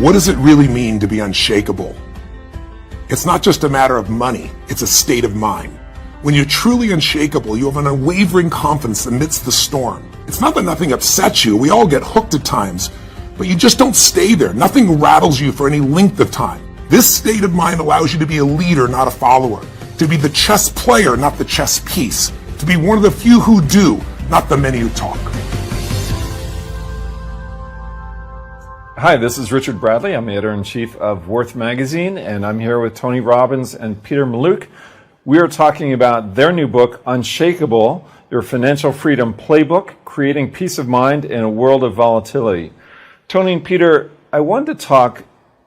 What does it really mean to be unshakable? It's not just a matter of money, it's a state of mind. When you're truly unshakable, you have an unwavering confidence amidst the storm. It's not that nothing upsets you, we all get hooked at times, but you just don't stay there. Nothing rattles you for any length of time. This state of mind allows you to be a leader, not a follower. To be the chess player, not the chess piece. To be one of the few who do, not the many who talk. Hi, this is Richard Bradley. I'm the editor-in-chief of Worth Magazine, and I'm here with Tony Robbins and Peter Mallouk. We are talking about their new book, Unshakable, Your Financial Freedom Playbook, Creating Peace of Mind in a World of Volatility. Tony and Peter, I wanted to talk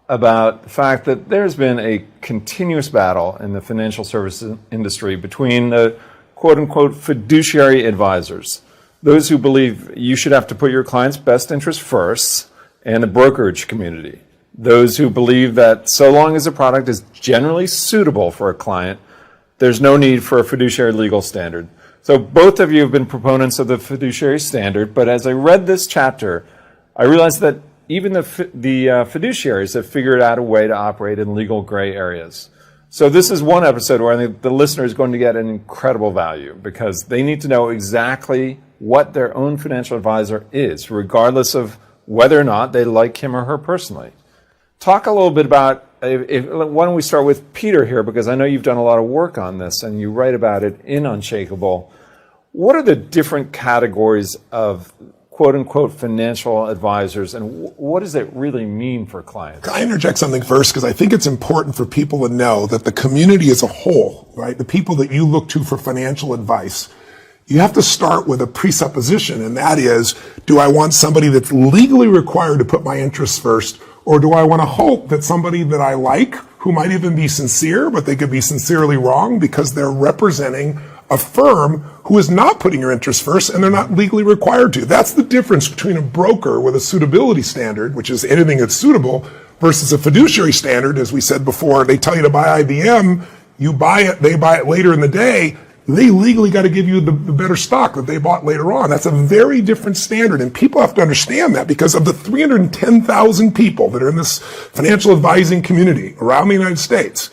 about the fact that there's been a continuous battle in the financial services industry between the quote-unquote fiduciary advisors, those who believe you should have to put your client's best interest first, and the brokerage community, those who believe that so long as a product is generally suitable for a client, there's no need for a fiduciary legal standard. So both of you have been proponents of the fiduciary standard, but as I read this chapter, I realized that even the fiduciaries have figured out a way to operate in legal gray areas. So this is one episode where I think the listener is going to get an incredible value because they need to know exactly what their own financial advisor is, regardless of whether or not they like him or her personally. Talk a little bit about, why don't we start with Peter here, because I know you've done a lot of work on this and you write about it in Unshakable. What are the different categories of quote-unquote financial advisors, and what does it really mean for clients? Can I interject something first? Because I think it's important for people to know that the community as a whole, right, the people that you look to for financial advice, you have to start with a presupposition, and that is, do I want somebody that's legally required to put my interests first, or do I want to hope that somebody that I like, who might even be sincere, but they could be sincerely wrong because they're representing a firm who is not putting your interests first and they're not legally required to. That's the difference between a broker with a suitability standard, which is anything that's suitable, versus a fiduciary standard. As we said before, they tell you to buy IBM, you buy it, they buy it later in the day, they legally got to give you the better stock that they bought later on. That's a very different standard, and people have to understand that because of the 310,000 people that are in this financial advising community around the United States.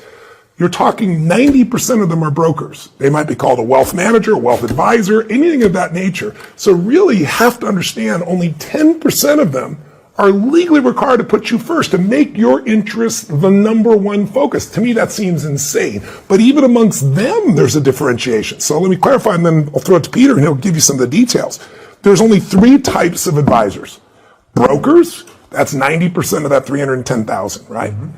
You're talking 90% of them are brokers. They might be called a wealth manager, a wealth advisor, anything of that nature. So really you have to understand only 10% of them are legally required to put you first, to make your interests the number one focus. To me, that seems insane. But even amongst them, there's a differentiation. So let me clarify, and then I'll throw it to Peter, and he'll give you some of the details. There's only three types of advisors. Brokers, that's 90% of that 310,000, right? Mm-hmm.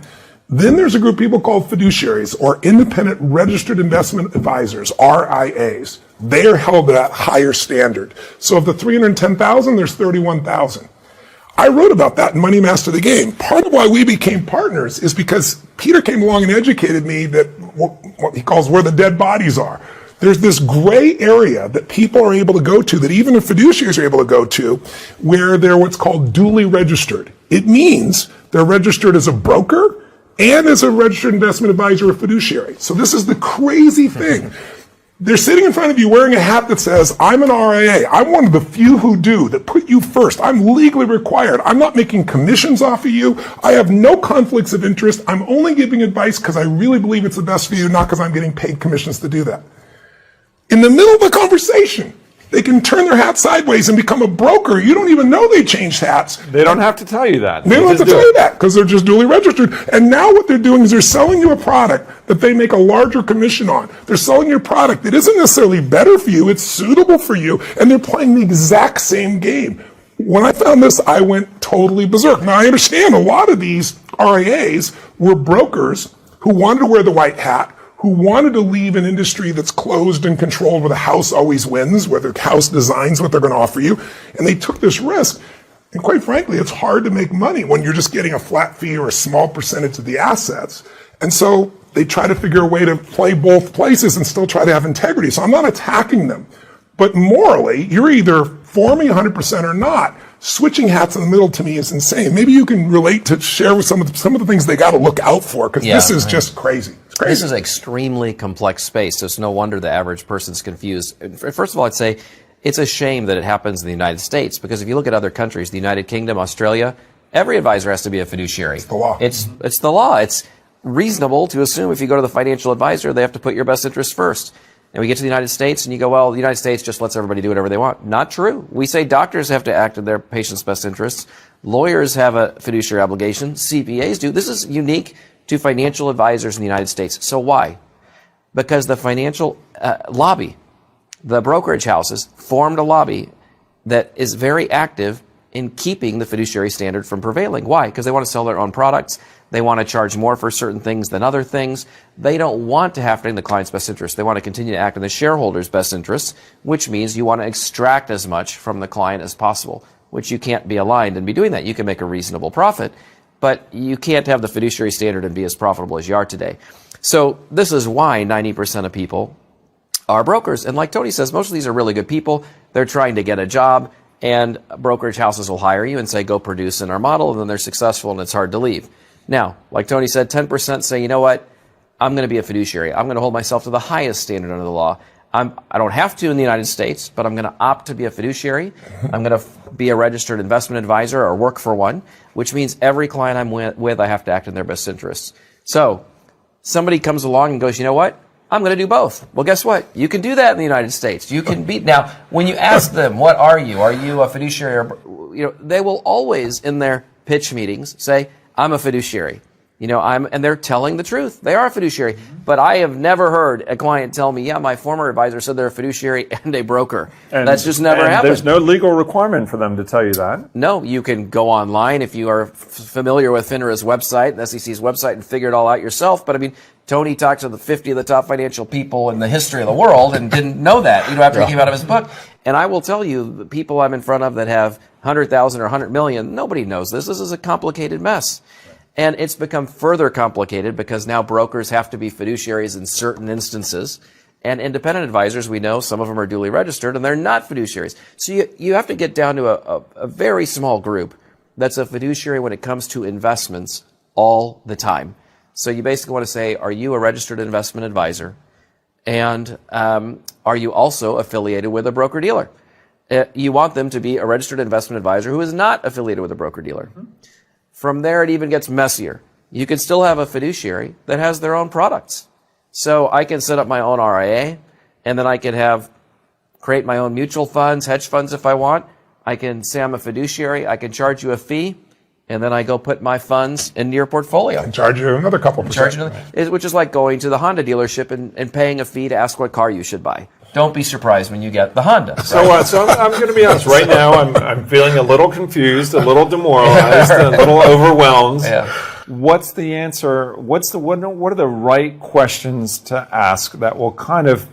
Then there's a group of people called fiduciaries, or independent registered investment advisors, RIAs. They are held to that higher standard. So of the 310,000, there's 31,000. I wrote about that in Money Master the Game. Part of why we became partners is because Peter came along and educated me that what he calls where the dead bodies are. There's this gray area that people are able to go to, that even the fiduciaries are able to go to, where they're what's called duly registered. It means they're registered as a broker and as a registered investment advisor or fiduciary. So this is the crazy thing. They're sitting in front of you wearing a hat that says, I'm an RIA. I'm one of the few who do, that put you first. I'm legally required. I'm not making commissions off of you. I have no conflicts of interest. I'm only giving advice because I really believe it's the best for you, not because I'm getting paid commissions to do that. In the middle of the conversation, they can turn their hat sideways and become a broker. You don't even know they changed hats. They don't have to tell you that. They don't have to tell you that because they're just duly registered. And now what they're doing is they're selling you a product that they make a larger commission on. They're selling you a product that isn't necessarily better for you, it's suitable for you, and they're playing the exact same game. When I found this, I went totally berserk. Now I understand a lot of these RIAs were brokers who wanted to wear the white hat, who wanted to leave an industry that's closed and controlled, where the house always wins, where the house designs what they're going to offer you. And they took this risk. And quite frankly, it's hard to make money when you're just getting a flat fee or a small percentage of the assets. And so they try to figure a way to play both places and still try to have integrity. So I'm not attacking them. But morally, you're either for me 100% or not. Switching hats in the middle to me is insane. Maybe you can relate to share with some of the things they got to look out for, because this is just crazy. It's crazy. This is an extremely complex space, so it's no wonder the average person's confused. First of all, I'd say it's a shame that it happens in the United States, because if you look at other countries, the United Kingdom, Australia, Every advisor has to be a fiduciary. It's the law. It's the law. It's reasonable to assume if you go to the financial advisor, they have to put your best interest first. And we get to the United States and you go, well, the United States just lets everybody do whatever they want. Not true. We say doctors have to act in their patients' best interests. Lawyers have a fiduciary obligation. CPAs do. This is unique to financial advisors in the United States. So why? Because the financial lobby, the brokerage houses, formed a lobby that is very active in keeping the fiduciary standard from prevailing. Why? Because they want to sell their own products. They want to charge more for certain things than other things. They don't want to have to act in the client's best interest. They want to continue to act in the shareholder's best interest, which means you want to extract as much from the client as possible, which you can't be aligned and be doing that. You can make a reasonable profit, but you can't have the fiduciary standard and be as profitable as you are today. So this is why 90% of people are brokers. And like Tony says, most of these are really good people. They're trying to get a job, and brokerage houses will hire you and say, go produce in our model, and then they're successful and it's hard to leave. Now, like Tony said, 10% say, you know what, I'm going to be a fiduciary. I'm going to hold myself to the highest standard under the law. I don't have to in the United States, but I'm going to opt to be a fiduciary. I'm going to be a registered investment advisor or work for one, which means every client I'm with, I have to act in their best interests. So somebody comes along and goes, you know what, I'm going to do both. Well, guess what? You can do that in the United States. You can be. Now, when you ask them, what are you? Are you a fiduciary? Or, they will always, in their pitch meetings, say, I'm a fiduciary. And they're telling the truth. They are a fiduciary. But I have never heard a client tell me, yeah, my former advisor said they're a fiduciary and a broker. And that's just never happened. There's no legal requirement for them to tell you that. No, you can go online if you are familiar with FINRA's website, the SEC's website, and figure it all out yourself. But Tony talked to the 50 of the top financial people in the history of the world and didn't know that, after he came out of his book. And I will tell you, the people I'm in front of that have 100,000 or 100 million, nobody knows this. This is a complicated mess. And it's become further complicated because now brokers have to be fiduciaries in certain instances. And independent advisors, we know some of them are duly registered and they're not fiduciaries. So you have to get down to a very small group that's a fiduciary when it comes to investments all the time. So you basically want to say, are you a registered investment advisor? And are you also affiliated with a broker-dealer? You want them to be a registered investment advisor who is not affiliated with a broker-dealer. From there, it even gets messier. You can still have a fiduciary that has their own products. So I can set up my own RIA, and then I can create my own mutual funds, hedge funds if I want. I can say I'm a fiduciary. I can charge you a fee, and then I go put my funds into your portfolio. And charge you another couple percent. Which is like going to the Honda dealership and paying a fee to ask what car you should buy. Don't be surprised when you get the Honda. So I'm going to be honest. Right now, I'm feeling a little confused, a little demoralized, a little overwhelmed. Yeah. What's the answer? What are the right questions to ask that will kind of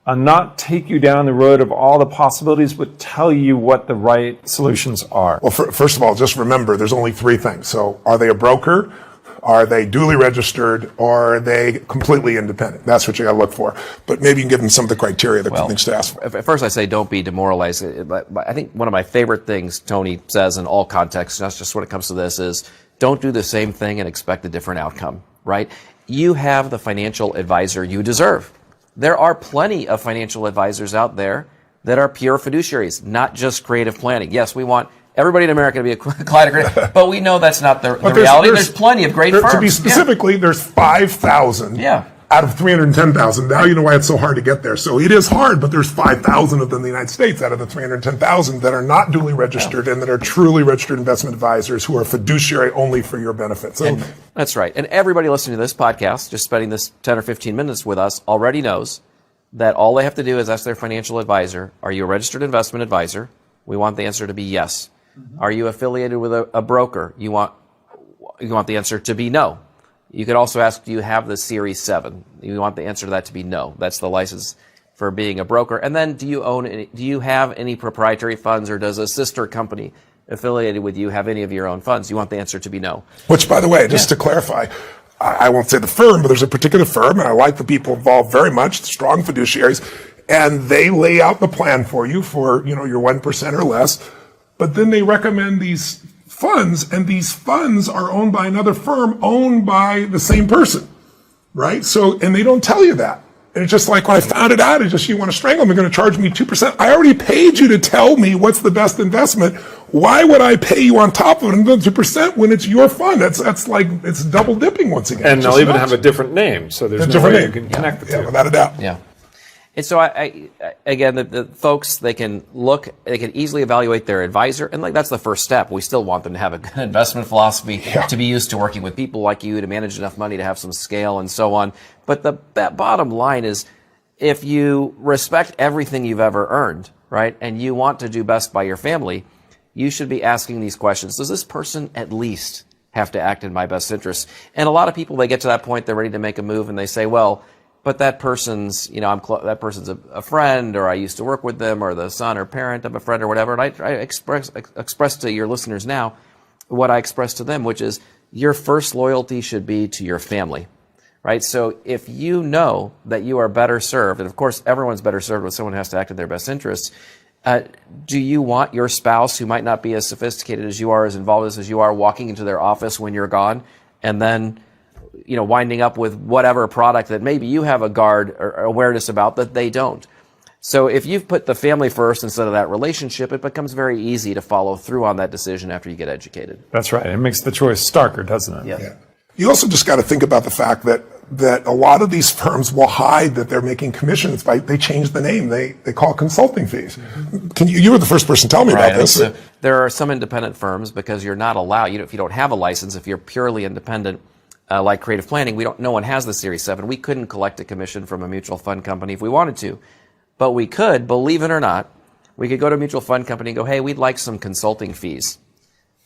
not take you down the road of all the possibilities, but tell you what the right solutions are? Well, first of all, just remember, there's only three things. So are they a broker? Are they duly registered, or are they completely independent? That's what you got to look for. But maybe you can give them some of the criteria, things to ask for. At first, I say don't be demoralized. I think one of my favorite things Tony says in all contexts, not just when it comes to this, is don't do the same thing and expect a different outcome, right? You have the financial advisor you deserve. There are plenty of financial advisors out there that are pure fiduciaries, not just creative planning. Yes, we want everybody in America to be a client of creative, but we know that's not the reality. There's plenty of great firms. To be specifically, there's 5,000 out of 310,000. Now you know why it's so hard to get there. So it is hard, but there's 5,000 of them in the United States out of the 310,000 that are not duly registered and that are truly registered investment advisors who are fiduciary only for your benefit. So that's right. And everybody listening to this podcast, just spending this 10 or 15 minutes with us, already knows that all they have to do is ask their financial advisor, are you a registered investment advisor? We want the answer to be yes. Mm-hmm. Are you affiliated with a broker? You want the answer to be no. You could also ask, do you have the Series 7? You want the answer to that to be no. That's the license for being a broker. And then do you have any proprietary funds, or does a sister company affiliated with you have any of your own funds? You want the answer to be no. Which, by the way, just to clarify, I won't say the firm, but there's a particular firm, and I like the people involved very much, strong fiduciaries, and they lay out the plan for you for, your 1% or less. But then they recommend these funds, and these funds are owned by another firm owned by the same person, right? So, and they don't tell you that. And it's just like when I found it out, it's just, you want to strangle them, they're going to charge me 2%. I already paid you to tell me what's the best investment. why would I pay you on top of it another 2% when it's your fund? That's like, it's double dipping once again. And they'll even have a different name, so there's no way you can connect the two. Yeah, without a doubt. Yeah. And so again, the folks, they can easily evaluate their advisor, and like that's the first step. We still want them to have a good investment philosophy, to be used to working with people like you, to manage enough money to have some scale and so on. But that bottom line is, if you respect everything you've ever earned, right, and you want to do best by your family, you should be asking these questions. Does this person at least have to act in my best interest? And a lot of people, they get to that point, they're ready to make a move, and they say, well, but that person's, that person's a friend, or I used to work with them, or the son or parent of a friend or whatever. And I express to your listeners now what I express to them, which is your first loyalty should be to your family, right? So if you know that you are better served, and of course everyone's better served when someone has to act in their best interests, do you want your spouse, who might not be as sophisticated as you are, as involved as you are, walking into their office when you're gone, and then winding up with whatever product that maybe you have a guard or awareness about that they don't? So if you've put the family first instead of that relationship, it becomes very easy to follow through on that decision after you get educated. That's right. It makes the choice starker, doesn't it? Yes. Yeah. You also just got to think about the fact that a lot of these firms will hide that they're making commissions by, they change the name. They call it consulting fees. You were the first person to tell me about this. So there are some independent firms, because you're not allowed, if you don't have a license, if you're purely independent, like Creative Planning, no one has the Series 7. We couldn't collect a commission from a mutual fund company if we wanted to. But we could, believe it or not, we could go to a mutual fund company and go, hey, we'd like some consulting fees.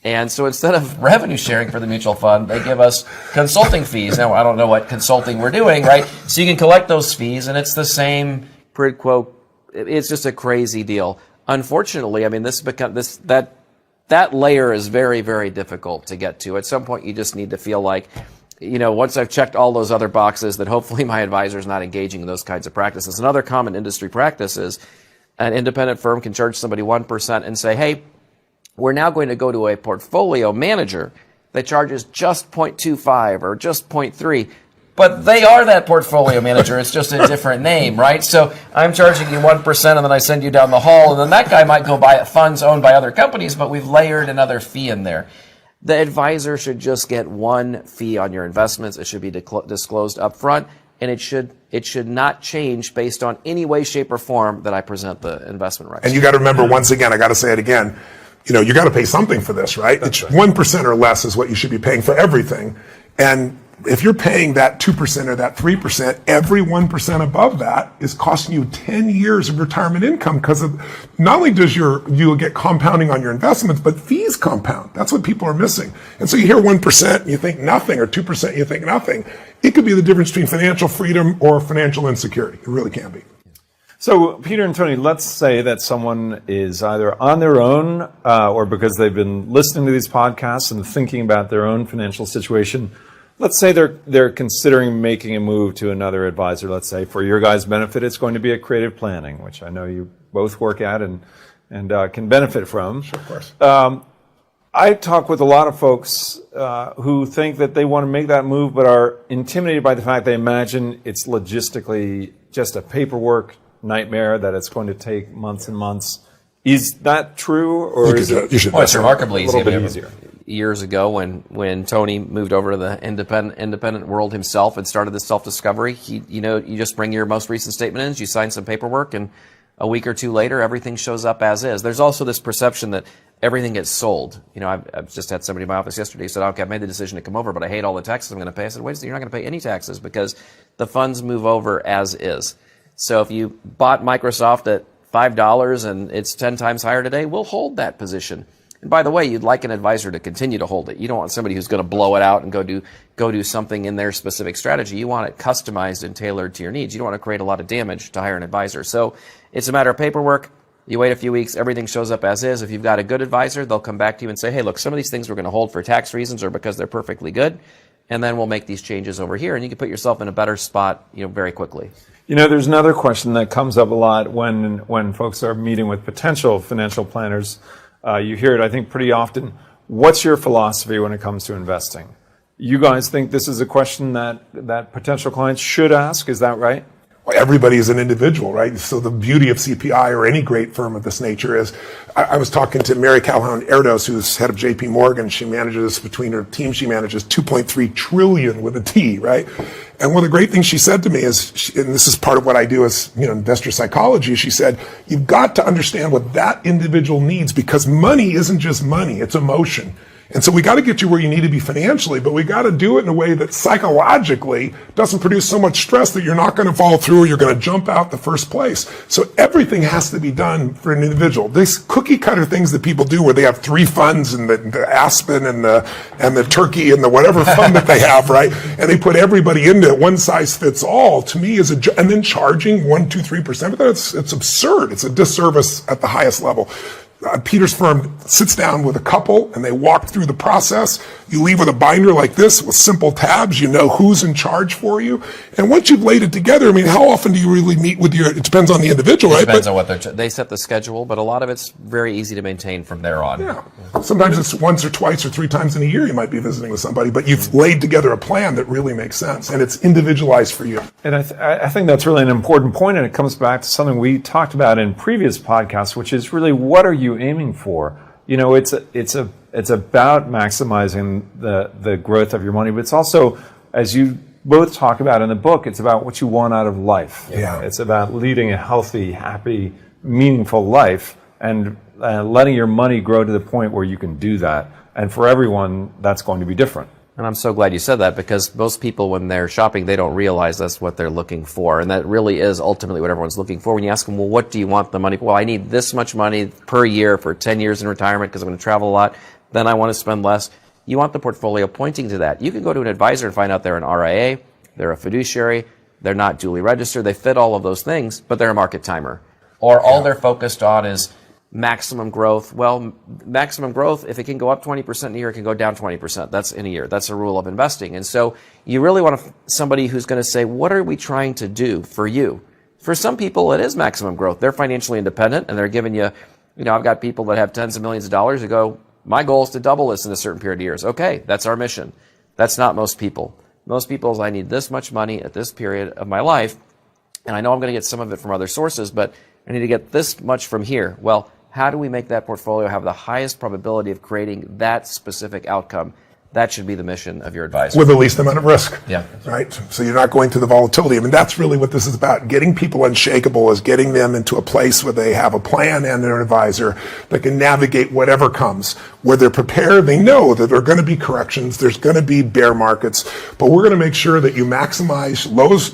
And so instead of revenue sharing for the mutual fund, they give us consulting fees. Now, I don't know what consulting we're doing, right? So you can collect those fees, and it's the same quid quo. It's just a crazy deal. Unfortunately, that layer is very, very difficult to get to. At some point, you just need to feel like, once I've checked all those other boxes, that hopefully my advisor is not engaging in those kinds of practices. Another common industry practice is an independent firm can charge somebody 1% and say, hey, we're now going to go to a portfolio manager that charges just 0.25 or just 0.3. But they are that portfolio manager. It's just a different name, right? So I'm charging you 1%, and then I send you down the hall, and then that guy might go buy funds owned by other companies, but we've layered another fee in there. The advisor should just get one fee on your investments. It should be disclosed up front, and it should not change based on any way, shape, or form that I present the investment rights. And you got to remember, once again, I got to say it again, you got to pay something for this, right? It's 1% or less is what you should be paying for everything. And if you're paying that 2% or that 3%, every 1% above that is costing you 10 years of retirement income, because of not only does you'll get compounding on your investments, but fees compound. That's what people are missing. And so you hear 1% and you think nothing, or 2% and you think nothing. It could be the difference between financial freedom or financial insecurity. It really can be. So, Peter and Tony, let's say that someone is either on their own or because they've been listening to these podcasts and thinking about their own financial situation. Let's say they're considering making a move to another advisor. Let's say, for your guys' benefit, it's going to be a Creative Planning, which I know you both work at and can benefit from. Sure, of course. I talk with a lot of folks who think that they want to make that move, but are intimidated by the fact they imagine it's logistically just a paperwork nightmare, that it's going to take months and months. Is that true, or is it? It's remarkably easy. A little bit easier. Years ago, when Tony moved over to the independent world himself and started this self-discovery, you just bring your most recent statement in, you sign some paperwork, and a week or two later, everything shows up as is. There's also this perception that everything gets sold. I've just had somebody in my office yesterday who said, okay, I made the decision to come over, but I hate all the taxes I'm going to pay. I said, wait a second, you're not going to pay any taxes, because the funds move over as is. So if you bought Microsoft at $5 and it's 10 times higher today, we'll hold that position. And by the way, you'd like an advisor to continue to hold it. You don't want somebody who's going to blow it out and go do something in their specific strategy. You want it customized and tailored to your needs. You don't want to create a lot of damage to hire an advisor. So it's a matter of paperwork. You wait a few weeks, everything shows up as is. If you've got a good advisor, they'll come back to you and say, hey, look, some of these things we're going to hold for tax reasons or because they're perfectly good, and then we'll make these changes over here, and you can put yourself in a better spot, very quickly. There's another question that comes up a lot when folks are meeting with potential financial planners. You hear it, I think, pretty often. What's your philosophy when it comes to investing? You guys think this is a question that potential clients should ask? Is that right? everybody is an individual, right? So the beauty of CPI or any great firm of this nature is, I was talking to Mary Calhoun Erdos, who's head of JP Morgan. She manages, between her team, she manages 2.3 trillion with a T, right? And one of the great things she said to me is, and this is part of what I do as, investor psychology, she said, you've got to understand what that individual needs, because money isn't just money, it's emotion. And so we got to get you where you need to be financially, but we got to do it in a way that psychologically doesn't produce so much stress that you're not going to follow through or you're going to jump out the first place. So everything has to be done for an individual. These cookie cutter things that people do where they have 3 funds and the Aspen and the Turkey and the whatever fund that they have, right? And they put everybody into it, one size fits all, to me is and then charging 1%, 2%, 3%, but it's absurd. It's a disservice at the highest level. Peter's firm sits down with a couple and they walk through the process. You leave with a binder like this with simple tabs. You know who's in charge for you. And once you've laid it together, how often do you really meet with it depends on the individual, right? It depends on what they set the schedule, but a lot of it's very easy to maintain from there on. Yeah. Sometimes it's once or twice or 3 times in a year you might be visiting with somebody, but you've laid together a plan that really makes sense and it's individualized for you. And I think that's really an important point, and it comes back to something we talked about in previous podcasts, which is really, what are you aiming for? It's about maximizing the growth of your money, but it's also, as you both talk about in the book, it's about what you want out of life. Yeah. It's about leading a healthy, happy, meaningful life and letting your money grow to the point where you can do that. And for everyone, that's going to be different. And I'm so glad you said that, because most people, when they're shopping, they don't realize that's what they're looking for. And that really is ultimately what everyone's looking for. When you ask them, well, what do you want the money for? Well, I need this much money per year for 10 years in retirement because I'm going to travel a lot. Then I want to spend less. You want the portfolio pointing to that. You can go to an advisor and find out they're an RIA, they're a fiduciary, they're not duly registered, they fit all of those things, but they're a market timer. Or all they're focused on is maximum growth. Well, maximum growth, if it can go up 20% in a year, it can go down 20%. That's in a year. That's a rule of investing. And so you really want somebody who's going to say, what are we trying to do for you? For some people, it is maximum growth. They're financially independent and they're giving you, I've got people that have tens of millions of dollars who go, my goal is to double this in a certain period of years. Okay, that's our mission. That's not most people. Most people is, I need this much money at this period of my life, and I know I'm going to get some of it from other sources, but I need to get this much from here. Well, how do we make that portfolio have the highest probability of creating that specific outcome? That should be the mission of your advisor. With the least amount of risk. Yeah. Right? So you're not going to the volatility. That's really what this is about. Getting people unshakable is getting them into a place where they have a plan and an advisor that can navigate whatever comes, where they're prepared. They know that there are going to be corrections. There's going to be bear markets, but we're going to make sure that you maximize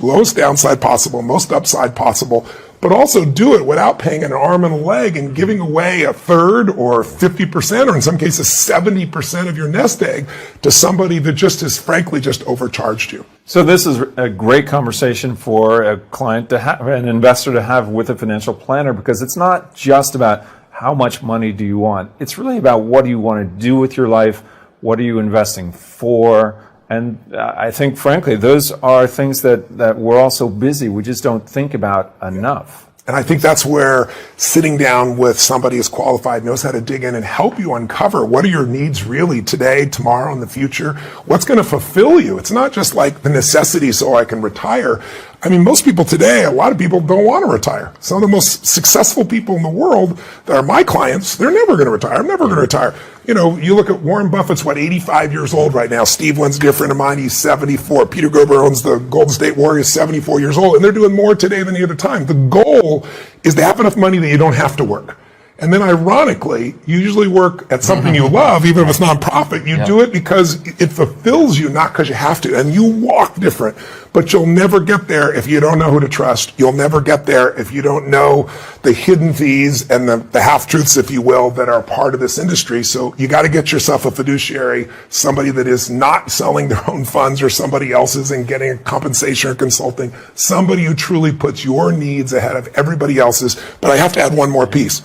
lowest downside possible, most upside possible, but also do it without paying an arm and a leg and giving away a third or 50% or in some cases 70% of your nest egg to somebody that just has frankly just overcharged you. So this is a great conversation for a client to have, an investor to have with a financial planner, because it's not just about how much money do you want. It's really about what do you want to do with your life, what are you investing for. And I think, frankly, those are things that we're all so busy, we just don't think about enough. And I think that's where sitting down with somebody who's qualified, knows how to dig in and help you uncover what are your needs really today, tomorrow, in the future, what's going to fulfill you. It's not just like the necessity so I can retire. Most people today, a lot of people don't want to retire. Some of the most successful people in the world that are my clients, they're never going to retire. I'm never going to retire. You look at Warren Buffett's, 85 years old right now. Steve Wynn's a dear friend of mine. He's 74. Peter Gerber owns the Golden State Warriors, 74 years old. And they're doing more today than any other time. The goal is to have enough money that you don't have to work. And then ironically, you usually work at something you love, even if it's nonprofit. You do it because it fulfills you, not because you have to. And you walk different, but you'll never get there if you don't know who to trust. You'll never get there if you don't know the hidden fees and the half-truths, if you will, that are part of this industry. So you got to get yourself a fiduciary, somebody that is not selling their own funds or somebody else's and getting a compensation or consulting, somebody who truly puts your needs ahead of everybody else's. But I have to add one more piece.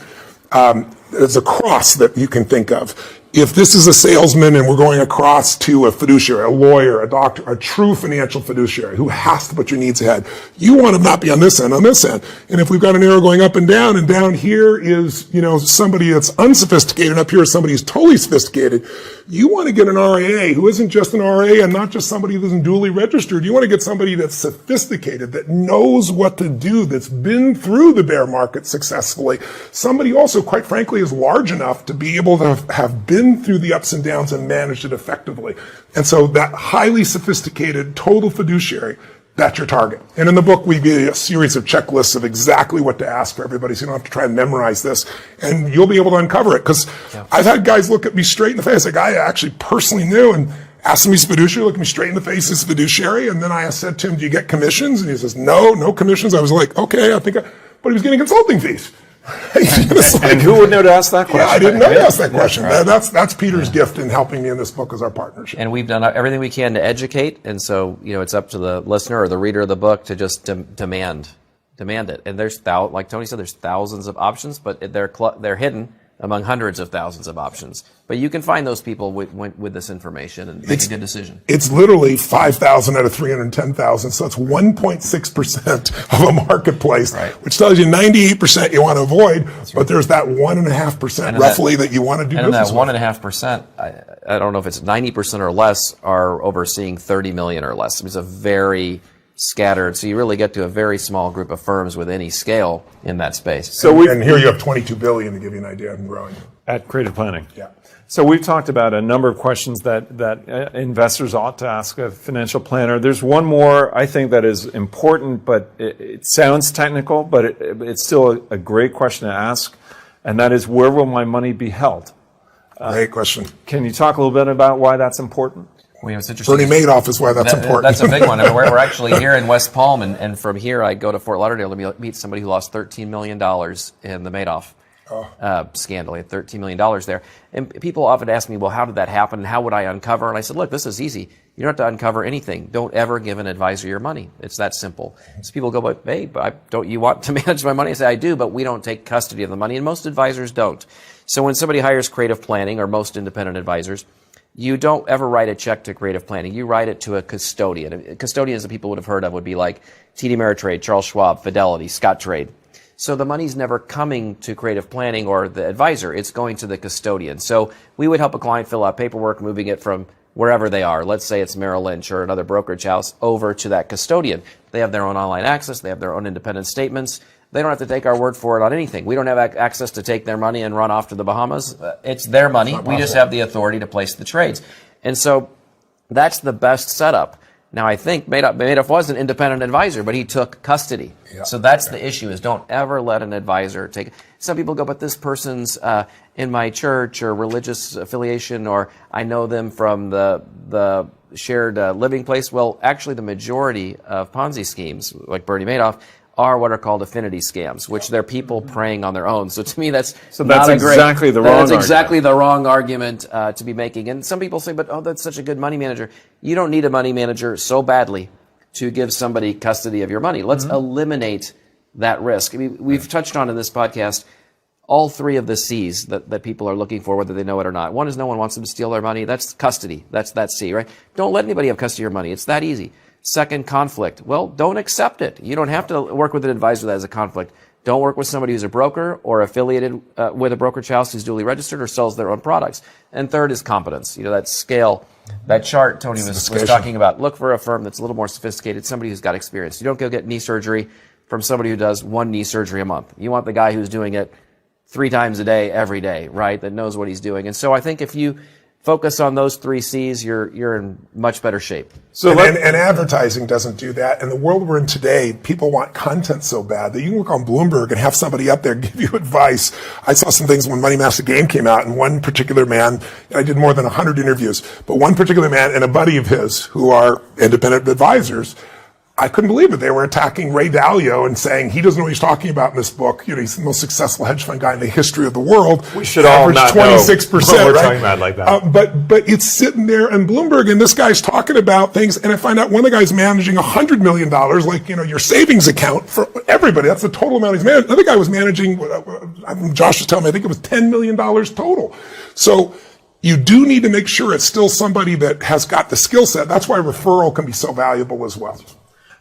There's a cross that you can think of. If this is a salesman and we're going across to a fiduciary, a lawyer, a doctor, a true financial fiduciary who has to put your needs ahead, you want to not be on this end, on this end. And if we've got an arrow going up and down here is, somebody that's unsophisticated, and up here is somebody who's totally sophisticated, You want to get an RIA who isn't just an RIA and not just somebody who isn't duly registered. You want to get somebody that's sophisticated, that knows what to do, that's been through the bear market successfully. Somebody also, quite frankly, is large enough to be able to have been through the ups and downs and managed it effectively. And so that highly sophisticated, total fiduciary, that's your target. And in the book, we give you a series of checklists of exactly what to ask for everybody, so you don't have to try and memorize this. And you'll be able to uncover it. Because I've had guys look at me straight in the face. A guy I actually personally knew and asked him, he's fiduciary, looked me straight in the face as fiduciary. And then I said to him, do you get commissions? And he says, no commissions. I was like, okay, but he was getting consulting fees. And who would know to ask that question? Yeah, I didn't know to ask that question. Right. That's Peter's gift in helping me in this book as our partnership. And we've done everything we can to educate, and so it's up to the listener or the reader of the book to just demand it. And there's like Tony said, there's thousands of options, but they're hidden among hundreds of thousands of options. But you can find those people with this information and make a good decision. It's literally 5,000 out of 310,000, so it's 1.6% of a marketplace, right, which tells you 98% you want to avoid, but there's that 1.5% roughly that you want to do business with. And that 1.5%, I don't know if it's 90% or less, are overseeing 30 million or less. It's a very scattered, so you really get to a very small group of firms with any scale in that space. And here you have 22 billion to give you an idea and growing. At Creative Planning. Yeah. So we've talked about a number of questions that investors ought to ask a financial planner. There's one more I think that is important, but it sounds technical, but it's still a great question to ask, and that is, where will my money be held? Great question. Can you talk a little bit about why that's important? Well, it's interesting. Bernie Madoff is why that's important. That's a big one. I mean, we're actually here in West Palm, and from here I go to Fort Lauderdale to meet somebody who lost $13 million in the Madoff scandal. He had $13 million there. And people often ask me, well, how did that happen? How would I uncover? And I said, look, this is easy. You don't have to uncover anything. Don't ever give an advisor your money. It's that simple. So people go, but hey, don't you want to manage my money? I say, I do, but we don't take custody of the money, and most advisors don't. So when somebody hires Creative Planning, or most independent advisors, you don't ever write a check to Creative Planning. You write it to a custodian. Custodians that people would have heard of would be like TD Ameritrade, Charles Schwab, Fidelity, Scottrade. So the money's never coming to Creative Planning or the advisor. It's going to the custodian. So we would help a client fill out paperwork, moving it from wherever they are. Let's say it's Merrill Lynch or another brokerage house, over to that custodian. They have their own online access. They have their own independent statements. They don't have to take our word for it on anything. We don't have access to take their money and run off to the Bahamas. It's their money. We just have the authority to place the trades. And so that's the best setup. Now, I think Madoff was an independent advisor, but he took custody. Yeah. So that's the issue, is don't ever let an advisor take it. Some people go, but this person's in my church or religious affiliation, or I know them from the shared living place. Well, actually, the majority of Ponzi schemes, like Bernie Madoff, are what are called affinity scams, which they're people preying on their own. So to me, that's exactly the wrong argument to be making. And some people say, but that's such a good money manager. You don't need a money manager so badly to give somebody custody of your money. Let's eliminate that risk. I mean, we've touched on in this podcast all three of the C's that people are looking for, whether they know it or not. One is no one wants them to steal their money. That's custody. That's that C, right? Don't let anybody have custody of your money. It's that easy. Second, conflict. Well, don't accept it. You don't have to work with an advisor that has a conflict. Don't work with somebody who's a broker or affiliated with a brokerage house who's duly registered or sells their own products. And third is competence. That scale, that chart Tony was talking about. Look for a firm that's a little more sophisticated, somebody who's got experience. You don't go get knee surgery from somebody who does one knee surgery a month. You want the guy who's doing it 3 times a day, every day, right? That knows what he's doing. And so I think if you focus on those 3 C's, you're in much better shape. So and advertising doesn't do that. In the world we're in today, people want content so bad that you can look on Bloomberg and have somebody up there give you advice. I saw some things when Money Master Game came out, and one particular man, I did more than 100 interviews, but one particular man and a buddy of his who are independent advisors, I couldn't believe it. They were attacking Ray Dalio and saying he doesn't know what he's talking about in this book. He's the most successful hedge fund guy in the history of the world. We should all not 26%, know what we're right? talking about like that. But it's sitting there in Bloomberg, and this guy's talking about things, and I find out one of the guys managing $100 million, like your savings account for everybody. That's the total amount he's managing. Another guy was managing, Josh was telling me, I think it was $10 million total. So you do need to make sure it's still somebody that has got the skill set. That's why referral can be so valuable as well.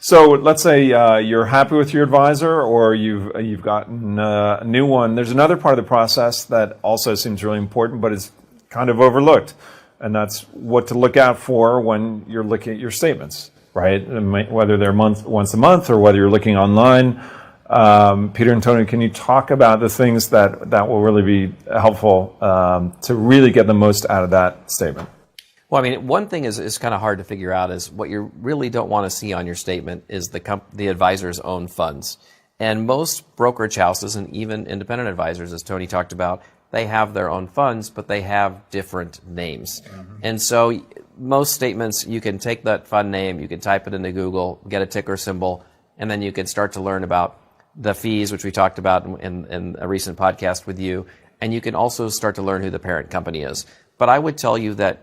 So let's say you're happy with your advisor, or you've gotten a new one. There's another part of the process that also seems really important, but is kind of overlooked. and that's what to look out for when you're looking at your statements, right? Whether they're once a month or whether you're looking online. Peter and Tony, can you talk about the things that will really be helpful to really get the most out of that statement? Well, I mean, one thing is kind of hard to figure out is what you really don't want to see on your statement is the advisor's own funds. And most brokerage houses and even independent advisors, as Tony talked about, they have their own funds, but they have different names. Mm-hmm. And so most statements, you can take that fund name, you can type it into Google, get a ticker symbol, and then you can start to learn about the fees, which we talked about in a recent podcast with you. And you can also start to learn who the parent company is. But I would tell you that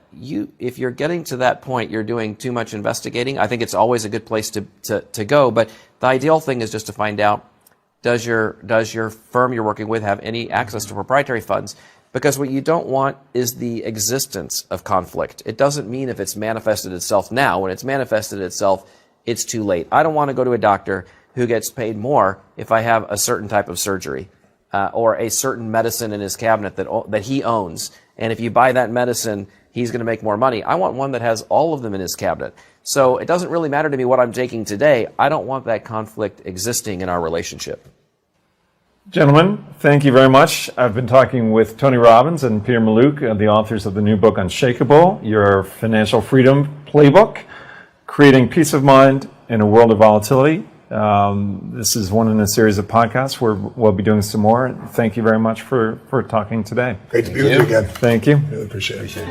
if you're getting to that point, you're doing too much investigating. I think it's always a good place to go. But the ideal thing is just to find out, does your firm you're working with have any access to proprietary funds? Because what you don't want is the existence of conflict. It doesn't mean if it's manifested itself now. When it's manifested itself, it's too late. I don't want to go to a doctor who gets paid more if I have a certain type of surgery or a certain medicine in his cabinet that he owns. And if you buy that medicine, he's going to make more money. I want one that has all of them in his cabinet. So it doesn't really matter to me what I'm taking today. I don't want that conflict existing in our relationship. Gentlemen, thank you very much. I've been talking with Tony Robbins and Peter Mallouk, the authors of the new book, Unshakable, Your Financial Freedom Playbook, Creating Peace of Mind in a World of Volatility. This is one in a series of podcasts where we'll be doing some more. Thank you very much for talking today. Great to be with you again. Thank you. Really appreciate it.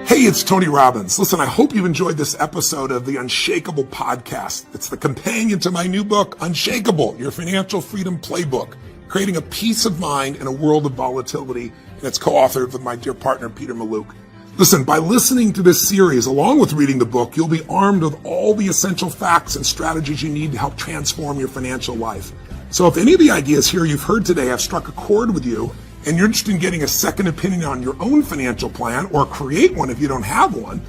Hey, it's Tony Robbins. Listen, I hope you've enjoyed this episode of the Unshakable podcast. It's the companion to my new book, Unshakable, Your Financial Freedom Playbook, Creating a Peace of Mind in a World of Volatility. And it's co-authored with my dear partner, Peter Mallouk. Listen, by listening to this series, along with reading the book, you'll be armed with all the essential facts and strategies you need to help transform your financial life. So if any of the ideas here you've heard today have struck a chord with you, and you're interested in getting a second opinion on your own financial plan, or create one if you don't have one,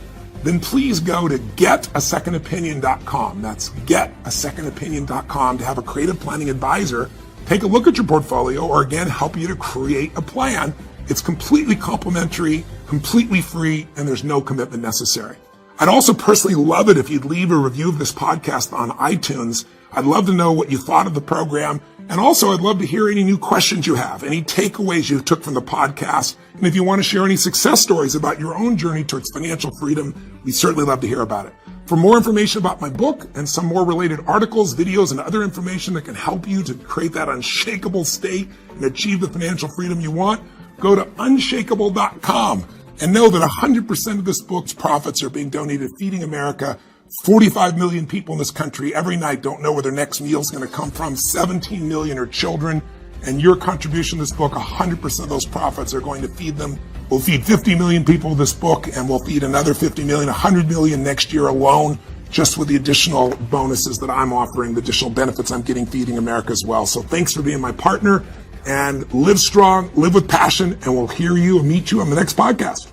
then please go to getasecondopinion.com. That's getasecondopinion.com to have a creative planning advisor take a look at your portfolio, or again, help you to create a plan. It's completely complimentary, completely free, and there's no commitment necessary. I'd also personally love it if you'd leave a review of this podcast on iTunes. I'd love to know what you thought of the program. And also, I'd love to hear any new questions you have, any takeaways you took from the podcast. And if you want to share any success stories about your own journey towards financial freedom, we'd certainly love to hear about it. For more information about my book and some more related articles, videos, and other information that can help you to create that unshakable state and achieve the financial freedom you want, go to unshakable.com and know that 100% of this book's profits are being donated to Feeding America. 45 million people in this country every night don't know where their next meal is going to come from. 17 million are children. And your contribution to this book, 100% of those profits are going to feed them. We'll feed 50 million people with this book, and we'll feed another 50 million, 100 million next year alone, just with the additional bonuses that I'm offering, the additional benefits I'm getting Feeding America as well. So thanks for being my partner. And live strong, live with passion, and we'll hear you and meet you on the next podcast.